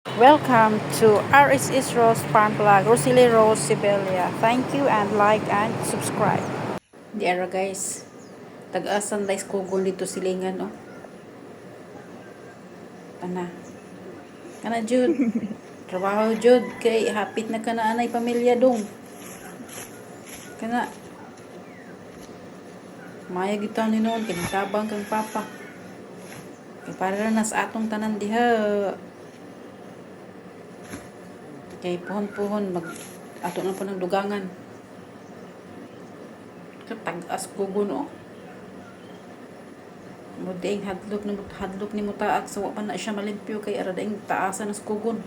Welcome to RSS Rose Farm Vlog, Rosely Rose Sibelia. Thank you and like and subscribe. Di ara guys, tag-asan guys kugol dito silingan no. Kana jud. Trabaho jud kay hapit na kana anay pamilya dong. Kana maya gitan ni noon kay tabang kang papa. Kay para na sa atong tanan diha. Kay puhon-puhon mag ato na po ng dugangan. Tag-as kugol no. Muding hadlok ni mutaak sa wa pa na siya malimpyo kay ara daing taasan nas kugon.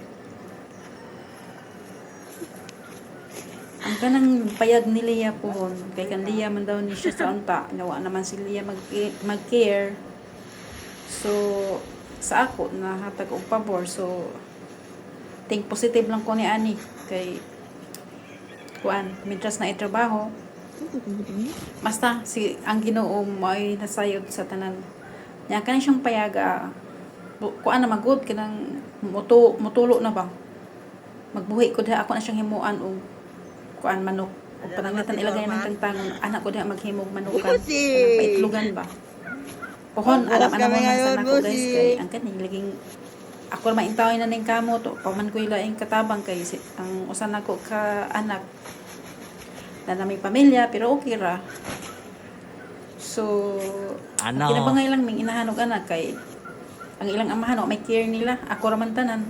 Ang kanang payag ni Leah pohon kay kan Leah man daw ni siya sa unta nawa naman si Leah mag-care. So sa ako na hatag og pabor, so think positive lang ko ni ani kay kuan mitras na itrabaho basta si ang Ginoo may nasayod sa tanan nya kani siyang payaga kuan na magud kanang mutulo na ba magbuhi ko diha ako na siyang himuan og kuan manok ug pananglatan ilagay ng tangtangon anak ko diha maghimog manukan paitlugan ba pohon alam ana mo sa nako guys kay ang kaning laging ako na maintawin na ning kamo to paman ko ilaing katabang kay ang usan nako ka anak na naming pamilya pero okay ra. So kinabangay lang ming inahanog anak kay ang ilang amahan may care nila ako ra man tanan.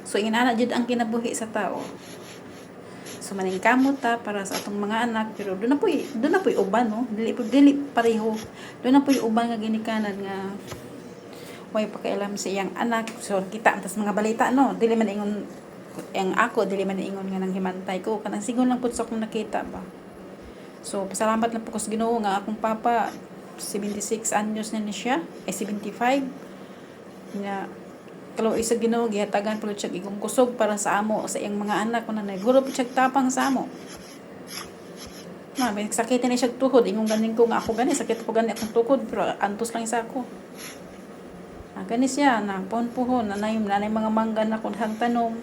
So inana jud ang kinabuhi sa tao. So maning kamot ta para sa atong mga anak pero do na poy uban no dili pareho do na poy uban nga ginikanan nga may pakialam sa iyang anak. So kita tas mga balita no dili man ingon ang ako dili man ingon nga nang himantay ko kanang sigon lang pud sa akong nakita ba. So pasalamat lang po ko sa Ginoo nga akong papa 76 anyos na ni siya 75 nga kalau isa Ginoo gihatagan pud siya igong kusog para sa amo sa iyang mga anak kuno na guro pud siya tapang sa amo. May sakit ni siya tuhod ingong ganing ko nga ako gani sakit ko gani akong tukod pero antos lang isa ako. Gani siya na puhon-puhon nanay mga mangga na kun tanom.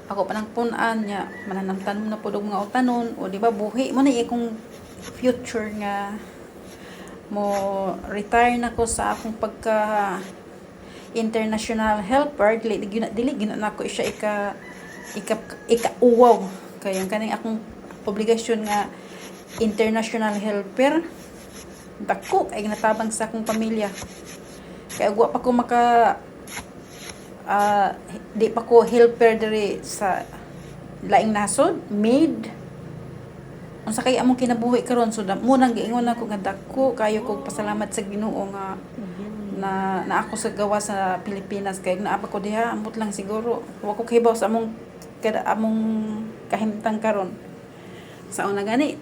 Ako pa nang punan niya mananamtan na pud og mga utanon o di ba buhi mo na ikong future nga mo retire na ko sa akong pagka international helper dili gina nako siya ika uwaw kay ang kaning akong obligasyon nga international helper dako kay natabang sa akong pamilya. Kaya agwa pa ko di pa ko helper diri sa laing nasod, maid. Unsa kay among kinabuhi karon so munang giingon ako nga dako kayo kog pasalamat sa Ginoo nga na ako sa gawa sa Pilipinas kay naapa ko diha ambot lang siguro. Wa ko kahibaw sa among kahimtang karon. Sa una gani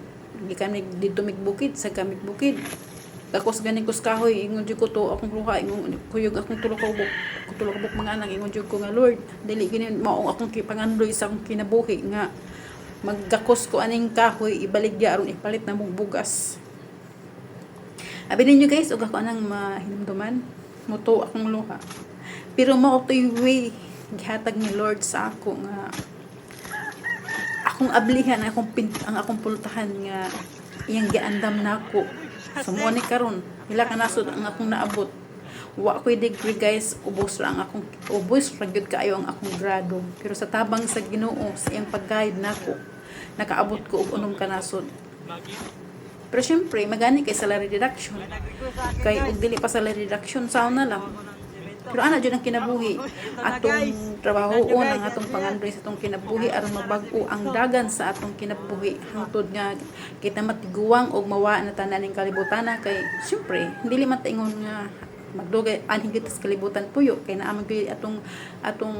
gikan dito migbukid sa bukid Takos ganing kus kahoy ingon jud ko to akong luha ingon kuyog akong tulo ka buk mga anak ingon jud ko nga Lord dili gini mao akong pangandoy sa akong kinabuhi nga maggakos ko aning kahoy ibaligya aron ipalit na mong bugas. Abi ninyo guys ug ako anang mahinumduman muto akong luha pero mao toy way gihatag ni Lord sa ako nga akong ablihan ang akong pultahan nga iyang giandam nako. So mo ni karon ila ka nasod ang akong naabot. Wa ko'y degree guys, ubos ra gyud kaayo ang akong grado. Pero sa tabang sa Ginoo sa iyang pag-guide nako, nakaabot ko og unom ka nasod. Pero syempre magani kay salary deduction. Kay ug dili pa salary deduction sauna lang. Pero ana jud ang kinabuhi atong trabaho ang atong pangandoy sa atong kinabuhi aron mabag-o ang dagan sa atong kinabuhi hangtod nga kita matiguwang og mawa na tanan ning kalibutan kay syempre dili man ta ingon nga magdugay anhing kita sa kalibutan puyo kay naa man gyud atong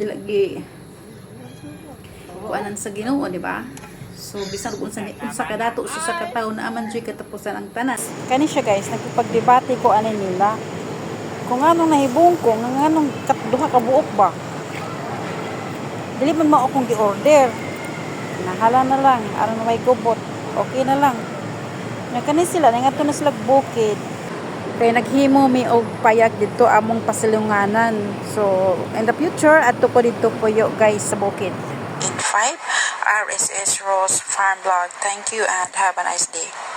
dilagi kuanan sa Ginoo di ba. So bisan kung sa kadato sa katawo na aman jud katapusan ang tanan. Kani siya guys nagpagdebate ko ani nila kung anong nahibong ko, nga anong duha ka buok ba. Dili man mao akong gi-order. Nahala na lang, aron may gubot. Okay na lang. Nga kani sila, nga na sila bukid. Kaya naghimo mi og payag dito among pasilunganan. So, in the future, ato ko dito puyo guys sa bukid. In 5, RSS Rose Farm Vlog. Thank you and have a nice day.